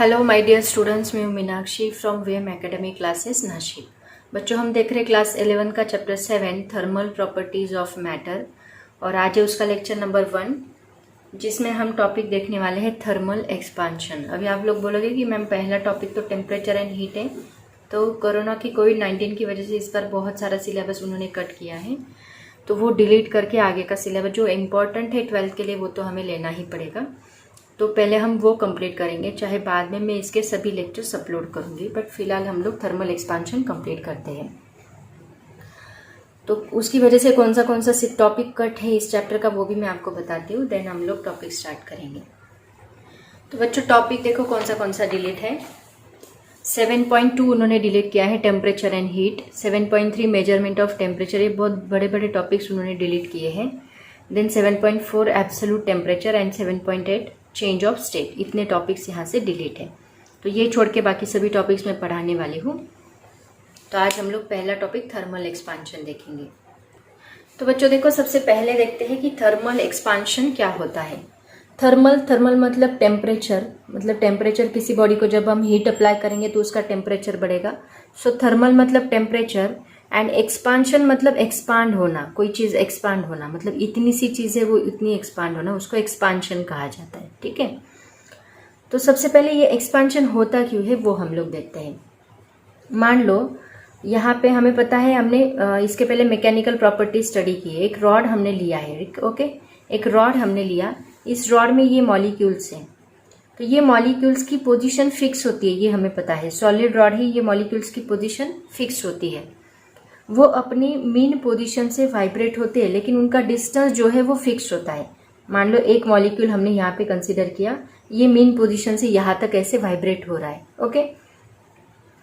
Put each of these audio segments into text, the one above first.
Hello my dear students, मैं हूँ Meenakshi from VM academy classes Nashik. बच्चों, हम देख रहे क्लास 11 का chapter 7 thermal properties of matter और आज है उसका लेक्चर नंबर 1 जिसमें हम टॉपिक देखने वाले हैं थर्मल एक्सपांशन। अभी आप लोग बोलोगे कि मैम पहला टॉपिक तो टेम्परेचर एंड हीट है, तो कोरोना की कोविड-19 की वजह से इस पर बहुत सारा सिलेबस उन्होंने कट किया है, तो वो डिलीट करके आगे का सिलेबस जो इम्पोर्टेंट है 12th के लिए वो तो हमें लेना ही पड़ेगा। तो पहले हम वो कंप्लीट करेंगे, चाहे बाद में मैं इसके सभी लेक्चर्स अपलोड करूंगी, बट फिलहाल हम लोग थर्मल एक्सपांशन कंप्लीट करते हैं। तो उसकी वजह से कौन सा टॉपिक कट है इस चैप्टर का वो भी मैं आपको बताती हूँ, देन हम लोग टॉपिक स्टार्ट करेंगे। तो बच्चों टॉपिक देखो कौन सा डिलीट है। 7.2 उन्होंने डिलीट किया है temperature and heat. 7.3 measurement of temperature, ये बहुत बड़े बड़े टॉपिक्स उन्होंने डिलीट किए हैं। Then 7.4 absolute temperature and 7.8 change of state, इतने टॉपिक्स यहाँ से डिलीट है। तो ये छोड़ के बाकी सभी टॉपिक्स मैं पढ़ाने वाली हूँ। तो आज हम लोग पहला टॉपिक थर्मल एक्सपांशन देखेंगे। तो बच्चों देखो, सबसे पहले देखते हैं कि थर्मल एक्सपांशन क्या होता है। थर्मल मतलब टेम्परेचर किसी बॉडी को जब हम हीट अप्लाई करेंगे तो उसका टेम्परेचर बढ़ेगा। सो थर्मल मतलब टेम्परेचर एंड एक्सपांशन मतलब एक्सपांड होना, कोई चीज़ एक्सपांड होना, मतलब इतनी सी चीज़ है वो इतनी एक्सपांड होना, उसको एक्सपांशन कहा जाता है। ठीक है, तो सबसे पहले ये एक्सपांशन होता क्यों है वो हम लोग देखते हैं। मान लो यहाँ पे हमें पता है, हमने इसके पहले मैकेनिकल प्रॉपर्टी स्टडी की है। एक रॉड हमने लिया है, ओके, एक रॉड हमने लिया, इस रॉड में ये मॉलिक्यूल्स हैं, तो ये मॉलिक्यूल्स की पोजीशन फिक्स होती है, ये हमें पता है। सॉलिड रॉड है, ये मॉलिक्यूल्स की पोजीशन फिक्स होती है, वो अपनी मीन पोजीशन से वाइब्रेट होते हैं, लेकिन उनका डिस्टेंस जो है वो फिक्स होता है। मान लो एक मॉलिक्यूल हमने यहाँ पे कंसीडर किया, ये मीन पोजीशन से यहाँ तक ऐसे वाइब्रेट हो रहा है। ओके,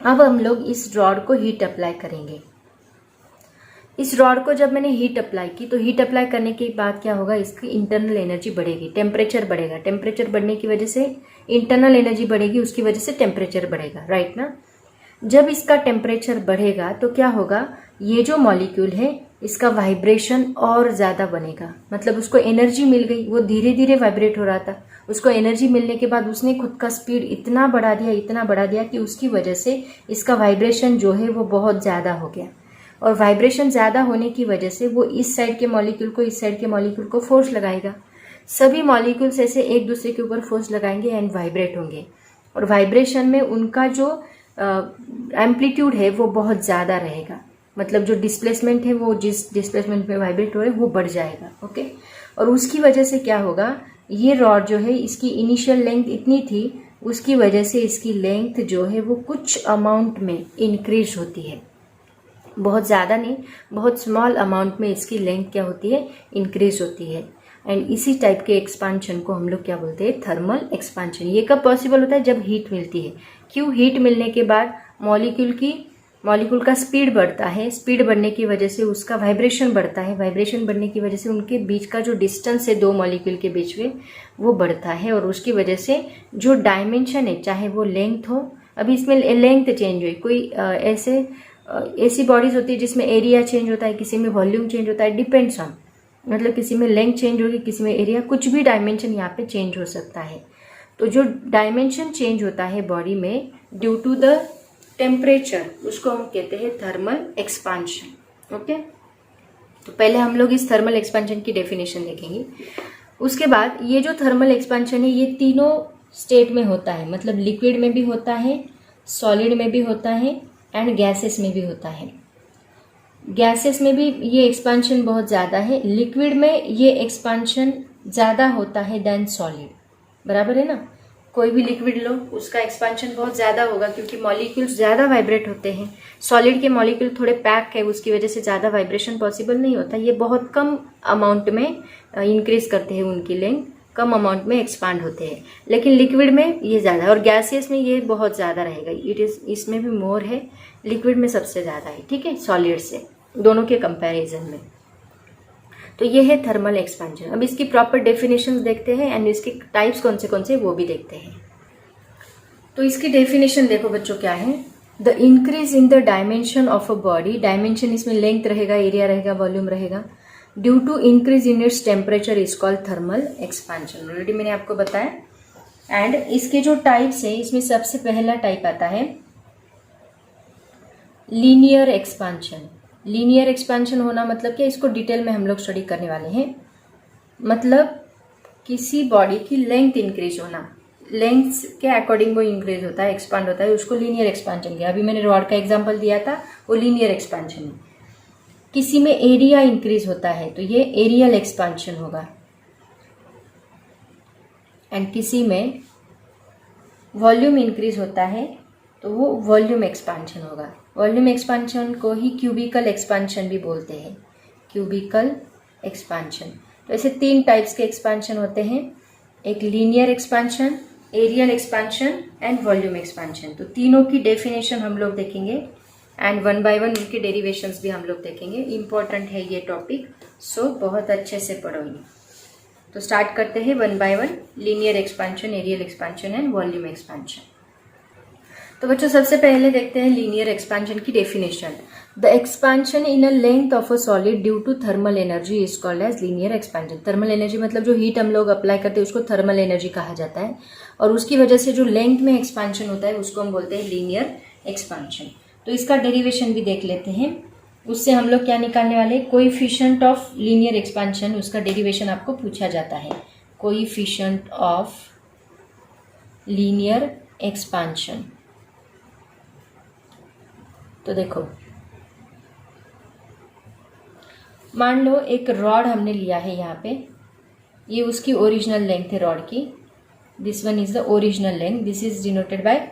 अब हम लोग इस रॉड को हीट अप्लाई करेंगे। इस रॉड को जब मैंने हीट अप्लाई की, तो हीट अप्लाई करने के बाद क्या होगा, इसकी इंटरनल एनर्जी बढ़ेगी, टेम्परेचर बढ़ेगा। टेम्परेचर बढ़ने की वजह से इंटरनल एनर्जी बढ़ेगी, उसकी वजह से टेम्परेचर बढ़ेगा, राइट ना। जब इसका टेम्परेचर बढ़ेगा तो क्या होगा, ये जो मॉलिक्यूल है इसका वाइब्रेशन और ज़्यादा बनेगा, मतलब उसको एनर्जी मिल गई, वो धीरे धीरे वाइब्रेट हो रहा था, उसको एनर्जी मिलने के बाद उसने खुद का स्पीड इतना बढ़ा दिया कि उसकी वजह से इसका वाइब्रेशन जो है वो बहुत ज़्यादा हो गया। और वाइब्रेशन ज़्यादा होने की वजह से वो इस साइड के मॉलिक्यूल को इस साइड के मॉलिक्यूल को फोर्स लगाएगा। सभी मॉलिक्यूल्स ऐसे एक दूसरे के ऊपर फोर्स लगाएंगे एंड वाइब्रेट होंगे, और वाइब्रेशन में उनका जो एम्पलीट्यूड है वो बहुत ज़्यादा रहेगा, मतलब जो डिस्प्लेसमेंट है वो जिस डिस्प्लेसमेंट में वाइब्रेट हो रहे वो बढ़ जाएगा। ओके, और उसकी वजह से क्या होगा, ये रॉड जो है इसकी इनिशियल लेंथ इतनी थी, उसकी वजह से इसकी लेंथ जो है वो कुछ अमाउंट में इंक्रीज होती है, बहुत ज़्यादा नहीं, बहुत स्मॉल अमाउंट में इसकी लेंथ क्या होती है, इंक्रीज होती है। एंड इसी टाइप के एक्सपांशन को हम लोग क्या बोलते हैं, थर्मल एक्सपांशन। ये कब पॉसिबल होता है, जब हीट मिलती है। क्यों, हीट मिलने के बाद मॉलिक्यूल का स्पीड बढ़ता है, स्पीड बढ़ने की वजह से उसका वाइब्रेशन बढ़ता है, वाइब्रेशन बढ़ने की वजह से उनके बीच का जो डिस्टेंस है दो मॉलिक्यूल के बीच में वो बढ़ता है, और उसकी वजह से जो डायमेंशन है, चाहे वो लेंथ हो, अभी इसमें लेंथ चेंज हुई, कोई ऐसी बॉडीज होती है जिसमें एरिया चेंज होता है, किसी में वॉल्यूम चेंज होता है, डिपेंड्स ऑन, मतलब किसी में लेंथ चेंज होगी, किसी में एरिया, कुछ भी डायमेंशन यहाँ पे चेंज हो सकता है। तो जो डायमेंशन चेंज होता है बॉडी में ड्यू टू द टेम्परेचर, उसको हम कहते हैं थर्मल एक्सपांशन। ओके, तो पहले हम लोग इस थर्मल एक्सपांशन की डेफिनेशन देखेंगे। उसके बाद ये जो थर्मल एक्सपांशन है ये तीनों स्टेट में होता है, मतलब लिक्विड में भी होता है, सॉलिड में भी होता है एंड गैसेस में भी होता है। गैसेस में भी ये एक्सपांशन बहुत ज़्यादा है, लिक्विड में ये एक्सपांशन ज़्यादा होता है देन सॉलिड, बराबर है ना। कोई भी लिक्विड लो, उसका एक्सपांशन बहुत ज़्यादा होगा क्योंकि मॉलिक्यूल्स ज़्यादा वाइब्रेट होते हैं। सॉलिड के मॉलिक्यूल थोड़े पैक है, उसकी वजह से ज़्यादा वाइब्रेशन पॉसिबल नहीं होता, ये बहुत कम अमाउंट में इंक्रीज करते हैं उनकी लेंथ, कम अमाउंट में एक्सपांड होते हैं। लेकिन लिक्विड में ये ज़्यादा, और गैसेस में ये बहुत ज़्यादा रहेगा, इसमें भी मोर है, लिक्विड में सबसे ज़्यादा है, ठीक है, सॉलिड से, दोनों के कंपैरिजन में। तो ये है थर्मल एक्सपांशन। अब इसकी प्रॉपर डेफिनेशन देखते हैं एंड इसके टाइप्स कौन से वो भी देखते हैं। तो इसकी डेफिनेशन देखो बच्चों क्या है, the increase in the dimension of a body, dimension इसमें लेंथ रहेगा, एरिया रहेगा, वॉल्यूम रहेगा, due to increase in its temperature is called thermal expansion. Already मैंने आपको बताया एंड इसके जो टाइप्स है, इसमें सबसे पहला टाइप आता है लीनियर एक्सपांशन। लीनियर एक्सपांशन होना मतलब क्या, इसको डिटेल में हम लोग स्टडी करने वाले हैं। मतलब किसी बॉडी की लेंथ इंक्रीज होना, लेंथ के अकॉर्डिंग वो इंक्रीज होता है, एक्सपांड होता है, उसको लीनियर एक्सपांशन किया। अभी मैंने रॉड का एग्जांपल दिया था, वो लीनियर एक्सपांशन है। किसी में एरिया इंक्रीज होता है तो ये एरियल एक्सपांशन होगा, एंड किसी में वॉल्यूम इंक्रीज होता है तो वो वॉल्यूम एक्सपांशन होगा। वॉल्यूम एक्सपांशन को ही क्यूबिकल एक्सपांशन भी बोलते हैं, क्यूबिकल एक्सपांशन। तो ऐसे 3 टाइप्स के एक्सपांशन होते हैं, एक linear expansion, areal expansion and volume expansion. तो तीनों की डेफिनेशन हम लोग देखेंगे एंड 1 बाय 1 उनके डेरिवेशंस भी हम लोग देखेंगे। इंपॉर्टेंट है ये टॉपिक, सो बहुत अच्छे से पढ़ो ये। तो स्टार्ट करते हैं 1 by 1, linear expansion, areal expansion and volume expansion. तो बच्चों सबसे पहले देखते हैं लीनियर एक्सपांशन की definition. The expansion in a length of a solid due to thermal energy is called as linear expansion. Thermal energy मतलब जो हीट हम लोग अप्लाई करते हैं उसको थर्मल एनर्जी कहा जाता है, और उसकी वजह से जो लेंथ में एक्सपांशन होता है उसको हम बोलते हैं लीनियर एक्सपांशन। तो इसका डेरिवेशन भी देख लेते हैं। उससे हम लोग क्या निकालने वाले, कोएफिशिएंट ऑफ लीनियर एक्सपांशन, उसका डेरिवेशन आपको पूछा जाता है। Coefficient of linear expansion. तो देखो, मान लो एक रॉड हमने लिया है यहाँ पे, ये उसकी ओरिजिनल लेंथ है रॉड की। This one is the original length, this is denoted by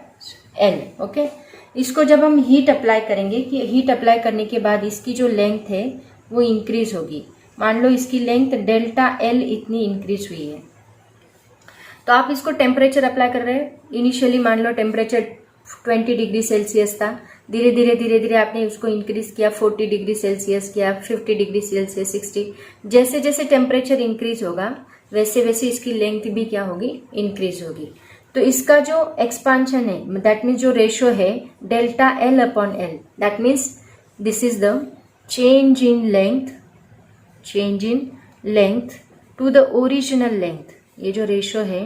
L. Okay, इसको जब हम हीट अप्लाई करेंगे, कि हीट अप्लाई करने के बाद इसकी जो लेंथ है वो इंक्रीज होगी। मान लो इसकी लेंथ डेल्टा एल इतनी इंक्रीज हुई है, तो आप इसको टेम्परेचर अप्लाई कर रहे हैं। इनिशियली मान लो टेम्परेचर 20 डिग्री सेल्सियस था, धीरे धीरे आपने उसको इंक्रीज किया, 40 डिग्री सेल्सियस किया, 50 डिग्री सेल्सियस, 60। जैसे जैसे टेम्परेचर इंक्रीज होगा वैसे वैसे इसकी लेंथ भी क्या होगी, इंक्रीज होगी। तो इसका जो एक्सपांशन है, दैट मीन्स जो रेशो है delta L upon L, that means this is the change in length to the original length. ये जो रेशो है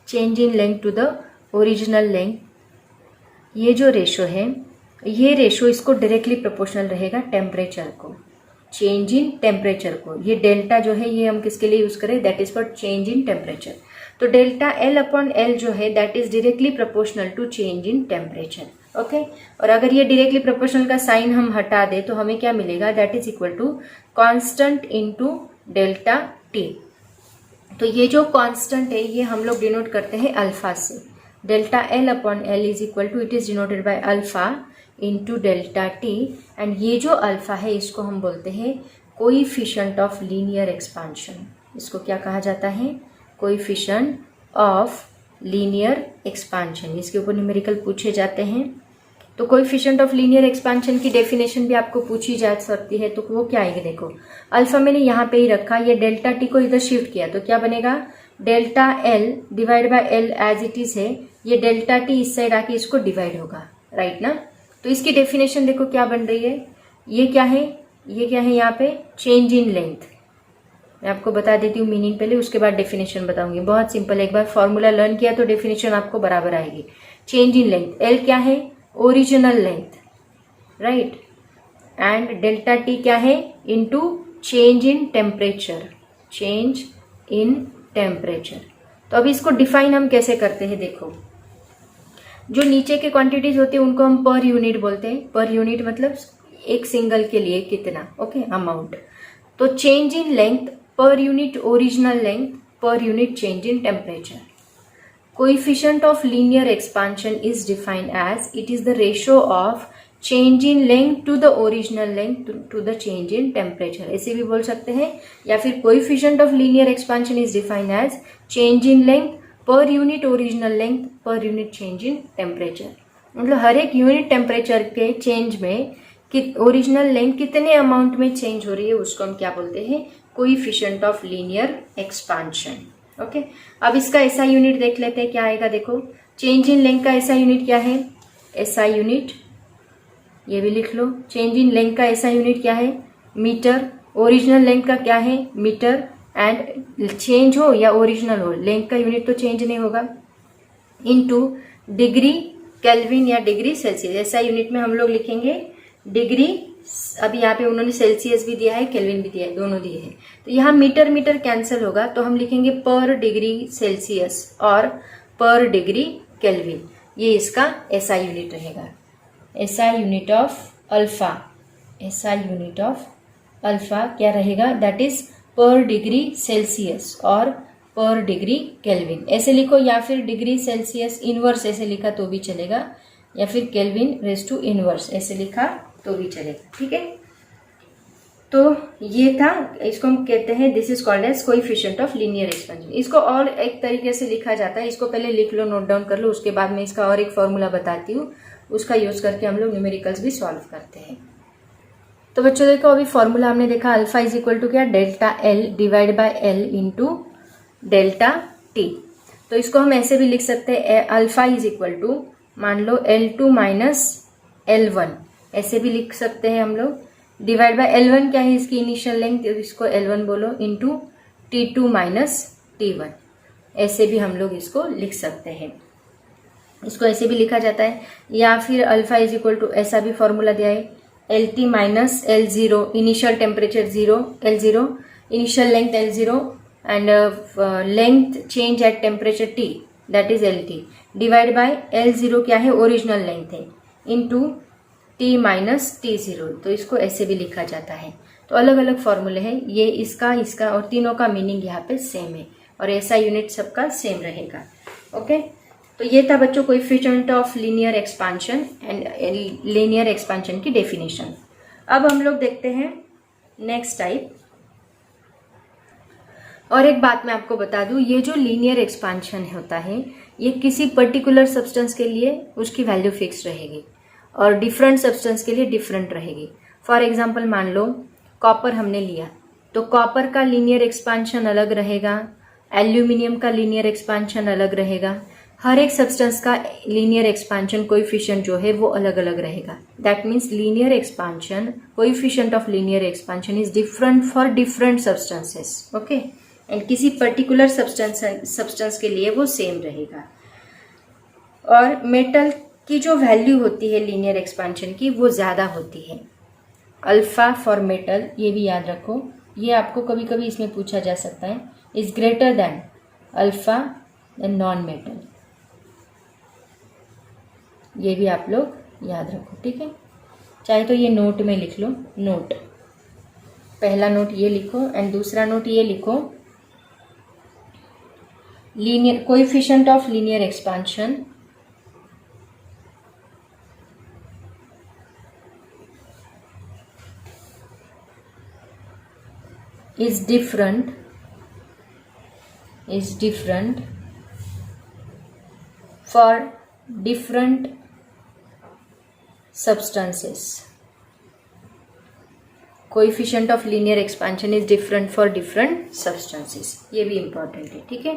change in length to the original length, ये जो रेशो है, ये रेशो इसको डायरेक्टली प्रोपोर्शनल रहेगा टेम्परेचर को, चेंज इन टेम्परेचर को। ये डेल्टा जो है ये हम किसके लिए यूज करें, that is for change in temperature. तो डेल्टा एल अपॉन एल जो है that is directly proportional to change in temperature. Okay, और अगर ये डायरेक्टली प्रोपोर्शनल का साइन हम हटा दे तो हमें क्या मिलेगा, that is equal to constant into delta T. तो ये जो कांस्टेंट है ये हम लोग डिनोट करते हैं अल्फा से। Delta L upon L is equal to, it is denoted by alpha into delta T, and ये जो अल्फा है इसको हम बोलते हैं कोएफिशिएंट ऑफ लीनियर एक्सपांशन। इसको क्या कहा जाता है, कोएफिशिएंट ऑफ लीनियर एक्सपांशन। इसके ऊपर न्यूमेरिकल पूछे जाते हैं। तो कोएफिशिएंट ऑफ लीनियर एक्सपांशन की डेफिनेशन भी आपको पूछी जा सकती है, तो वो क्या आएगी, देखो अल्फा मैंने यहाँ पे ही रखा, ये डेल्टा टी को इधर शिफ्ट किया तो क्या बनेगा, delta L divide by L as it is है, ये डेल्टा टी इस साइड आके इसको डिवाइड होगा, राइट ना। तो इसकी डेफिनेशन देखो क्या बन रही है, ये क्या है, ये क्या है यहाँ पे, चेंज इन लेंथ। मैं आपको बता देती हूँ मीनिंग पहले, उसके बाद डेफिनेशन बताऊंगी। बहुत सिंपल, एक बार फॉर्मूला लर्न किया तो डेफिनेशन आपको बराबर आएगी। चेंज इन लेंथ, एल क्या है, original length, right, and delta T क्या है, into change in temperature, change in temperature. तो अब इसको डिफाइन हम कैसे करते हैं, देखो जो नीचे के क्वांटिटीज होती है उनको हम पर यूनिट बोलते हैं। पर यूनिट मतलब एक सिंगल के लिए कितना, ओके, अमाउंट। तो change in length per unit original length per unit change in temperature. Coefficient of linear expansion is defined as it is the ratio of change in length to the original length to the change in temperature, ऐसे भी बोल सकते हैं। या फिर coefficient of linear expansion is defined as change in length per unit original length per unit change in temperature. मतलब हर एक unit temperature के चेंज में ओरिजिनल लेंथ कितने अमाउंट में चेंज हो रही है उसको हम क्या बोलते हैं, coefficient of linear expansion. Okay, अब इसका एसआई यूनिट देख लेते हैं क्या आएगा। देखो चेंज इन लेंथ का एसआई यूनिट क्या है, एसआई यूनिट ये भी लिख लो। चेंज इन लेंथ का एसआई यूनिट क्या है, मीटर। ओरिजिनल लेंथ का क्या है, मीटर। एंड चेंज हो या ओरिजिनल हो, लेंथ का यूनिट तो चेंज नहीं होगा, इनटू डिग्री केल्विन या डिग्री सेल्सियस। ऐसा यूनिट में हम लोग लिखेंगे डिग्री, अभी यहाँ पे उन्होंने सेल्सियस भी दिया है, केल्विन भी दिया है, दोनों दिए हैं। तो यहाँ मीटर मीटर कैंसिल होगा तो हम लिखेंगे पर डिग्री सेल्सियस और पर डिग्री केल्विन। ये इसका एसआई यूनिट रहेगा। SI unit of alpha, SI unit of alpha क्या रहेगा, दैट इज पर डिग्री सेल्सियस और पर डिग्री केल्विन। ऐसे लिखो या फिर डिग्री सेल्सियस इनवर्स ऐसे लिखा तो भी चलेगा, या फिर केल्विन रेज टू इनवर्स ऐसे लिखा तो भी चलेगा। ठीक है, तो ये था, इसको हम कहते हैं this is called as coefficient of linear expansion. इसको और एक तरीके से लिखा जाता है, इसको पहले लिख लो, नोट डाउन कर लो, उसके बाद मैं इसका और एक फॉर्मूला बताती हूँ, उसका यूज करके हम लोग न्यूमेरिकल्स भी सॉल्व करते हैं। तो बच्चों देखो, अभी फॉर्मूला हमने देखा अल्फा इज इक्वल टू क्या, delta L divide by L into delta T. तो इसको हम ऐसे भी लिख सकते हैं, अल्फा इज इक्वल टू मान लो L2 माइनस L1 ऐसे भी लिख सकते हैं हम लोग, डिवाइड बाय L1 क्या है, इसकी इनिशियल लेंथ, इसको L1 बोलो, इंटू T2 माइनस T1 ऐसे भी हम लोग इसको लिख सकते हैं। इसको ऐसे भी लिखा जाता है, या फिर अल्फा इज इक्वल टू ऐसा भी फॉर्मूला दिया है, LT minus L0, initial temperature 0 L0, initial length L0 and length change at temperature T that is LT, divide by L0 क्या है, ओरिजिनल लेंथ है, इनटू T माइनस T0। तो इसको ऐसे भी लिखा जाता है। तो अलग अलग फॉर्मूले हैं, ये इसका इसका और तीनों का मीनिंग यहाँ पे सेम है और ऐसा यूनिट सबका सेम रहेगा। ओके, तो ये था बच्चों coefficient of linear expansion and linear expansion की डेफिनेशन। अब हम लोग देखते हैं नेक्स्ट टाइप। और एक बात मैं आपको बता दूं, ये जो लीनियर एक्सपेंशन होता है ये किसी पर्टिकुलर सब्सटेंस के लिए उसकी वैल्यू फिक्स रहेगी और डिफरेंट सब्सटेंस के लिए डिफरेंट रहेगी। फॉर एग्जांपल मान लो कॉपर हमने लिया तो कॉपर का लीनियर एक्सपेंशन अलग रहेगा, एल्यूमिनियम का लीनियर एक्सपेंशन अलग रहेगा, हर एक सब्सटेंस का लीनियर एक्सपेंशन कोएफिशिएंट जो है वो अलग अलग रहेगा। That means linear expansion, coefficient of linear expansion is different for different substances. Okay, and किसी पर्टिकुलर सब्सटेंस के लिए वो सेम रहेगा। और मेटल की जो वैल्यू होती है लीनियर एक्सपेंशन की वो ज़्यादा होती है। अल्फा फॉर मेटल, ये भी याद रखो, ये आपको कभी कभी इसमें पूछा जा सकता है, is greater than alpha than non metal, ये भी आप लोग याद रखो। ठीक है, चाहे तो ये नोट में लिख लो, नोट, पहला नोट ये लिखो एंड दूसरा नोट ये लिखो, linear coefficient of linear expansion is different for different substances. Coefficient of linear expansion is different for different substances. ये भी important है। ठीक है,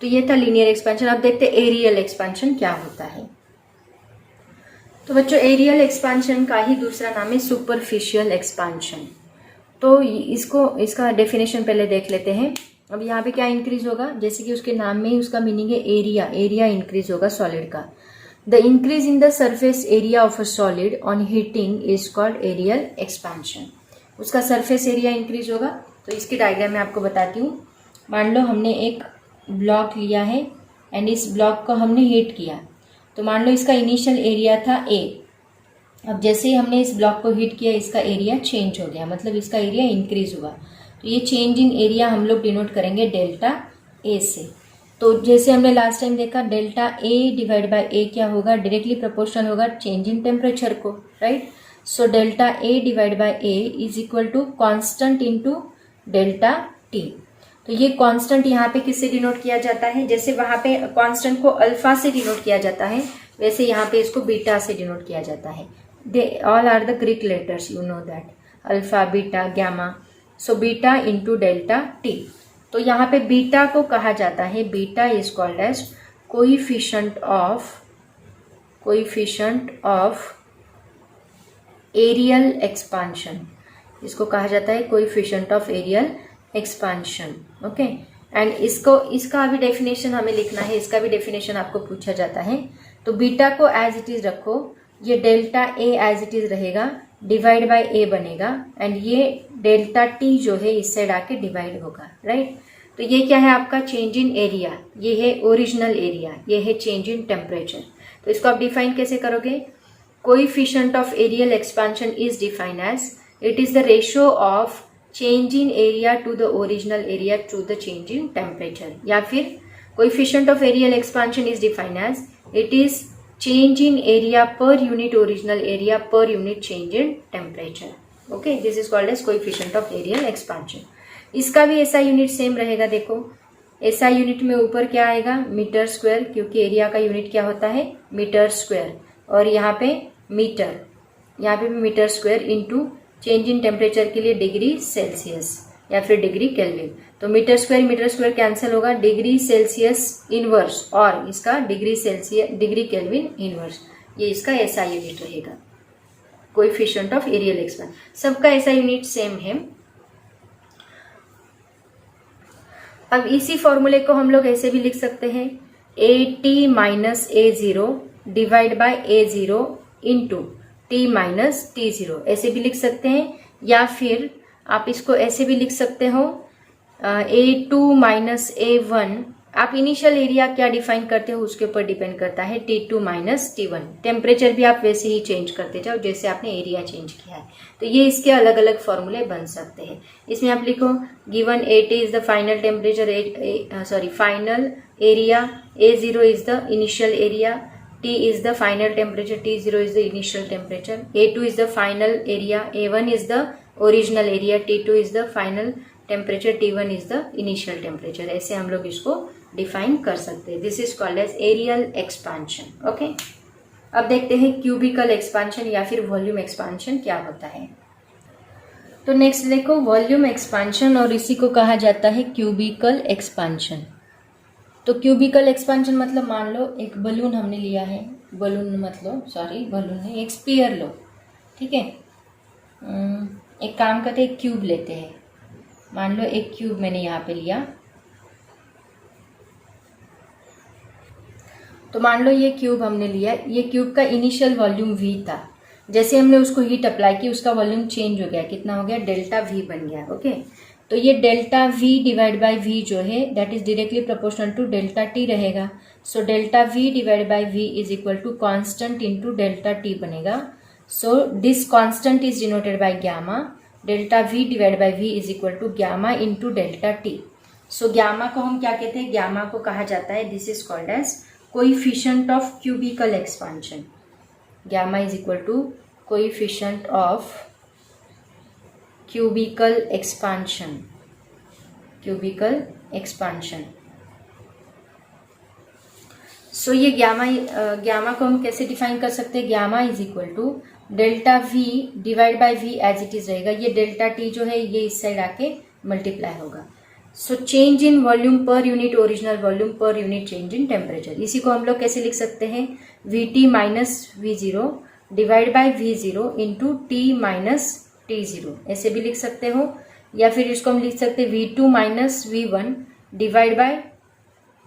तो ये था लीनियर एक्सपेंशन। अब देखते हैं एरियल एक्सपेंशन क्या होता है। तो बच्चों एरियल एक्सपेंशन का ही दूसरा नाम है सुपरफिशियल एक्सपेंशन। तो इसका डेफिनेशन पहले देख लेते हैं। अब यहाँ पे क्या इंक्रीज होगा, जैसे कि उसके नाम में ही उसका मीनिंग है एरिया, एरिया इंक्रीज होगा सॉलिड का। The increase in the surface area of a solid on heating is called areal expansion. उसका सरफेस एरिया इंक्रीज होगा। तो इसकी डायग्राम मैं आपको बताती हूँ। मान लो हमने एक ब्लॉक लिया है एंड इस ब्लॉक को हमने हीट किया, तो मान लो इसका इनिशियल एरिया था A। अब जैसे ही हमने इस ब्लॉक को हीट किया इसका एरिया चेंज हो गया, मतलब इसका एरिया इंक्रीज हुआ। तो ये चेंज इन एरिया हम लोग डिनोट करेंगे डेल्टा ए से। तो जैसे हमने लास्ट टाइम देखा delta A divide by A क्या होगा, डायरेक्टली प्रोपोर्शनल होगा चेंज इन टेम्परेचर को, right. So delta A divide by A is equal to constant into delta T. तो ये कांस्टेंट यहाँ पे किससे डिनोट किया जाता है, जैसे वहां पे कांस्टेंट को अल्फा से डिनोट किया जाता है वैसे यहाँ पे इसको बीटा से डिनोट किया जाता है। They all are the Greek letters, you know that, alpha beta gamma. So beta into delta T. तो यहाँ पे बीटा को कहा जाता है, beta is called as coefficient of areal expansion. इसको कहा जाता है coefficient of areal expansion. Okay, and इसका भी डेफिनेशन हमें लिखना है, इसका भी डेफिनेशन आपको पूछा जाता है। तो बीटा को एज इट इज रखो, ये delta A as it is रहेगा, डिवाइड बाय ए बनेगा, एंड ये डेल्टा टी जो है इस साइड आके डिवाइड होगा, राइट। तो ये क्या है आपका चेंज इन एरिया, ये है ओरिजिनल एरिया, ये है चेंज इन टेम्परेचर। तो इसको आप डिफाइन कैसे करोगे, coefficient of areal expansion is defined as it is the ratio of change in area to the original area to the change in temperature, या फिर coefficient of areal expansion is defined as it is change in area per unit original area per unit change in temperature. Okay, this is called as coefficient of areal expansion. इसका भी ऐसा unit same रहेगा। देखो ऐसा unit में ऊपर क्या आएगा, मीटर स्क्वायर, क्योंकि एरिया का यूनिट क्या होता है मीटर स्क्वायर, और यहाँ पे मीटर, यहाँ पे भी metre square into change in temperature के लिए डिग्री सेल्सियस या फिर डिग्री केल्विन। तो मीटर स्क्वायर कैंसिल होगा, डिग्री सेल्सियस इनवर्स और इसका डिग्री केल्विन इनवर्स, ये इसका ऐसा यूनिट रहेगा कोएफिशिएंट ऑफ एरियल एक्सपांशन। सबका ऐसा यूनिट सेम है। अब इसी फॉर्मूले को हम लोग ऐसे भी लिख सकते हैं, A T minus A zero divide by A zero into T minus T zero, ऐसे भी लिख सकते हैं। या फिर आप इसको ऐसे भी लिख सकते हो, A two minus A one, आप इनिशियल एरिया क्या डिफाइन करते हो उसके ऊपर डिपेंड करता है, T two minus T one. Temperature भी आप वैसे ही चेंज करते जाओ जैसे आपने एरिया चेंज किया है। तो ये इसके अलग अलग फॉर्मूले बन सकते हैं। इसमें आप लिखो given A T is the final temperature, final area, A zero is the initial area, T is the final temperature, T0 is the initial temperature, A2 is the final area, A1 is the original area, T2 is the final temperature, T1 is the initial temperature। ऐसे हम लोग इसको define कर सकते हैं। This is called as areal expansion. Okay, अब देखते हैं क्यूबिकल एक्सपांशन या फिर वॉल्यूम एक्सपांशन क्या होता है। तो नेक्स्ट देखो वॉल्यूम एक्सपांशन, और इसी को कहा जाता है क्यूबिकल एक्सपांशन। तो क्यूबिकल एक्सपांशन मतलब मान लो एक बलून हमने लिया है, बलून नहीं, एक स्फीयर लो, ठीक है। एक काम करते हैं, एक क्यूब लेते हैं। मान लो एक क्यूब मैंने यहाँ पे लिया, तो मान लो ये क्यूब हमने लिया, ये क्यूब का इनिशियल वॉल्यूम V था। जैसे हमने उसको हीट अप्लाई की उसका वॉल्यूम चेंज हो गया, कितना हो गया, डेल्टा V बन गया। ओके, तो ये delta V divide by V जो है that is directly proportional to delta T रहेगा। So delta V divide by V is equal to constant into delta T बनेगा। So this constant is denoted by gamma, delta V divide by V is equal to gamma into delta T। So gamma को हम क्या कहते हैं, gamma को कहा जाता है, this is called as coefficient of cubical expansion. Gamma is equal to coefficient of cubical expansion, cubical expansion. So ये गामा को हम कैसे डिफाइन कर सकते हैं, gamma is equal to delta V divide by V as it is रहेगा, ये delta T जो है ये इस साइड आके मल्टीप्लाई होगा। सो चेंज इन वॉल्यूम पर यूनिट ओरिजिनल वॉल्यूम पर यूनिट चेंज इन टेम्परेचर। इसी को हम लोग कैसे लिख सकते हैं, VT minus V0 divide by V0 into T minus T0, ऐसे भी लिख सकते हो। या फिर इसको हम लिख सकते हैं V2 minus V1 divide by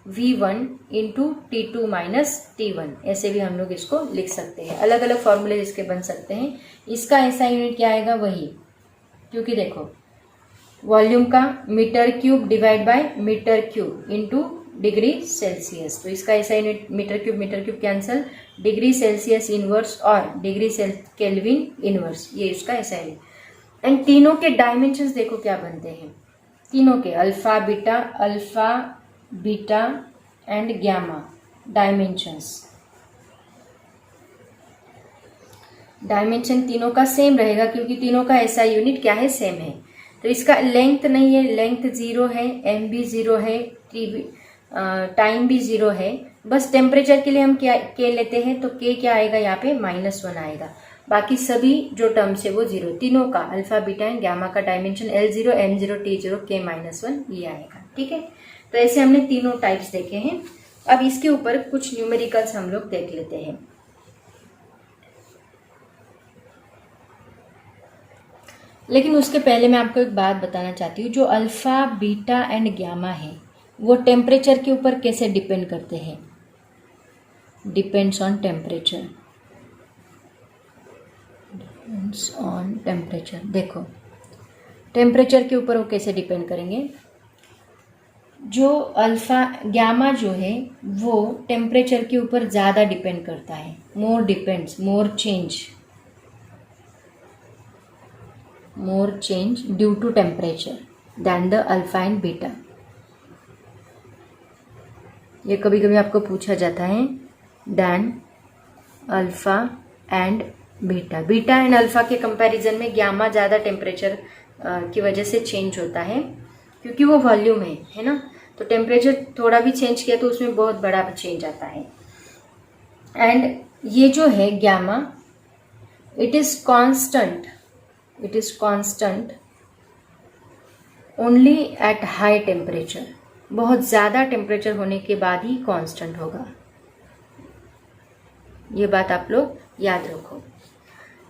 V1 into T2 minus T1, ऐसे भी हम लोग इसको लिख सकते हैं। अलग अलग फॉर्मूले इसके बन सकते हैं। इसका ऐसा यूनिट क्या आएगा, वही, क्योंकि देखो वॉल्यूम का metre cube divide by metre cube into degree Celsius. तो इसका ऐसा unit metre cube cancel, degree Celsius inverse और डिग्री केल्विन इनवर्स, ये इसका ऐसा यूनिट। एंड तीनों के डायमेंशंस देखो क्या बनते हैं, तीनों के alpha beta and gamma dimension तीनों का सेम रहेगा, क्योंकि तीनों का ऐसा यूनिट क्या है, सेम है। तो इसका लेंथ नहीं है, लेंथ 0 है, m भी 0 है, टाइम भी 0 है। बस टेम्परेचर के लिए हम क्या k लेते हैं, तो k क्या आएगा यहाँ पे -1 आएगा। बाकी सभी जो टर्म्स है वो 0, तीनों का अल्फा बीटा एंड गामा का dimension L0 M0 T0 K-1 ये आएगा, ठीक है। तो ऐसे हमने तीनों टाइप्स देखे हैं। अब इसके ऊपर कुछ न्यूमेरिकल्स हम लोग देख लेते हैं। लेकिन उसके पहले मैं आपको एक बात बताना चाहती हूँ, जो अल्फा बीटा एंड गामा है वो टेम्परेचर के ऊपर कैसे डिपेंड करते हैं, depends on temperature, depends on temperature. देखो टेम्परेचर के ऊपर वो कैसे डिपेंड करेंगे, जो अल्फा गामा जो है वो टेम्परेचर के ऊपर ज़्यादा डिपेंड करता है, more depends, more change due to temperature than the alpha and beta. ये कभी कभी आपको पूछा जाता है, than alpha and beta. Beta and alpha के कंपैरिजन में गामा ज़्यादा टेम्परेचर की वजह से चेंज होता है, क्योंकि वो वॉल्यूम है ना, तो टेम्परेचर थोड़ा भी चेंज किया तो उसमें बहुत बड़ा चेंज आता है। एंड ये जो है gamma, it is constant only at high temperature. बहुत ज़्यादा टेम्परेचर होने के बाद ही कांस्टेंट होगा, ये बात आप लोग याद रखो।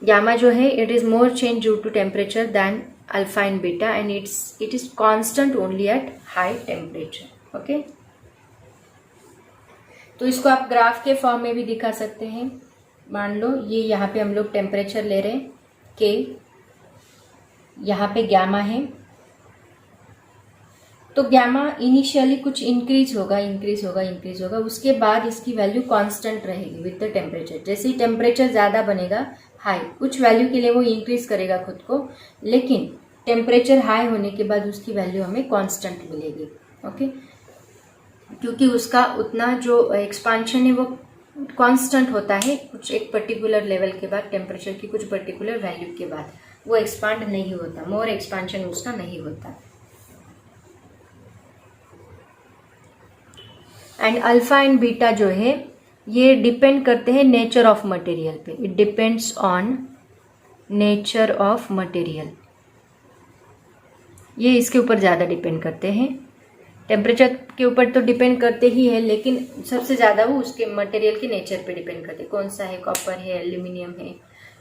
गामा जो है it is more change due to temperature than alpha and beta and it is constant only at high temperature. Okay, तो इसको आप ग्राफ के फॉर्म में भी दिखा सकते हैं। मान लो ये यहाँ पे हम लोग टेम्परेचर ले रहे हैं के, यहाँ पे गामा है, तो गामा इनिशियली कुछ इंक्रीज होगा, उसके बाद इसकी वैल्यू कांस्टेंट रहेगी विद द टेम्परेचर। जैसे ही टेम्परेचर ज़्यादा बनेगा हाई, कुछ वैल्यू के लिए वो इंक्रीज करेगा खुद को, लेकिन टेम्परेचर हाई होने के बाद उसकी वैल्यू हमें कांस्टेंट मिलेगी। ओके, क्योंकि उसका उतना जो एक्सपांशन है वो कांस्टेंट होता है, कुछ एक पर्टिकुलर लेवल के बाद, टेम्परेचर की कुछ पर्टिकुलर वैल्यू के बाद वो एक्सपांड नहीं होता, मोर एक्सपांशन उसका नहीं होता। एंड अल्फा एंड बीटा जो है ये डिपेंड करते हैं नेचर ऑफ मटेरियल पे, it depends on nature of material. ये इसके ऊपर ज़्यादा डिपेंड करते हैं, टेम्परेचर के ऊपर तो डिपेंड करते ही है, लेकिन सबसे ज़्यादा वो उसके मटेरियल के नेचर पे डिपेंड करते हैं, कौन सा है, कॉपर है, एल्यूमिनियम है,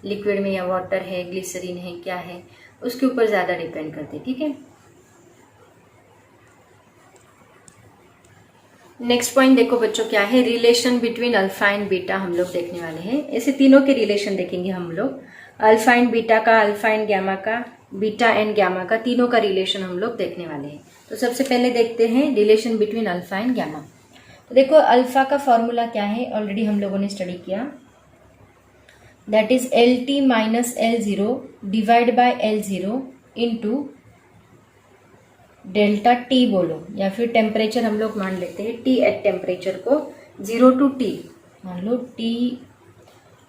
लिक्विड में या वाटर है, ग्लिसरीन है, क्या है, उसके ऊपर ज़्यादा डिपेंड करते हैं। ठीक है, नेक्स्ट पॉइंट देखो बच्चों क्या है, relation between alpha and beta हम लोग देखने वाले हैं। ऐसे तीनों के रिलेशन देखेंगे हम लोग, अल्फा एंड बीटा का, अल्फा एंड गामा का, बीटा एंड गामा का, तीनों का रिलेशन हम लोग देखने वाले हैं। तो सबसे पहले देखते हैं relation between alpha and gamma. तो देखो अल्फा का फॉर्मूला क्या है, ऑलरेडी हम लोगों ने स्टडी किया, that is LT minus L0 divide by L0 into delta T बोलो, या फिर टेम्परेचर हम लोग मान लेते हैं, टी एट टेम्परेचर को 0 to T मान लो, टी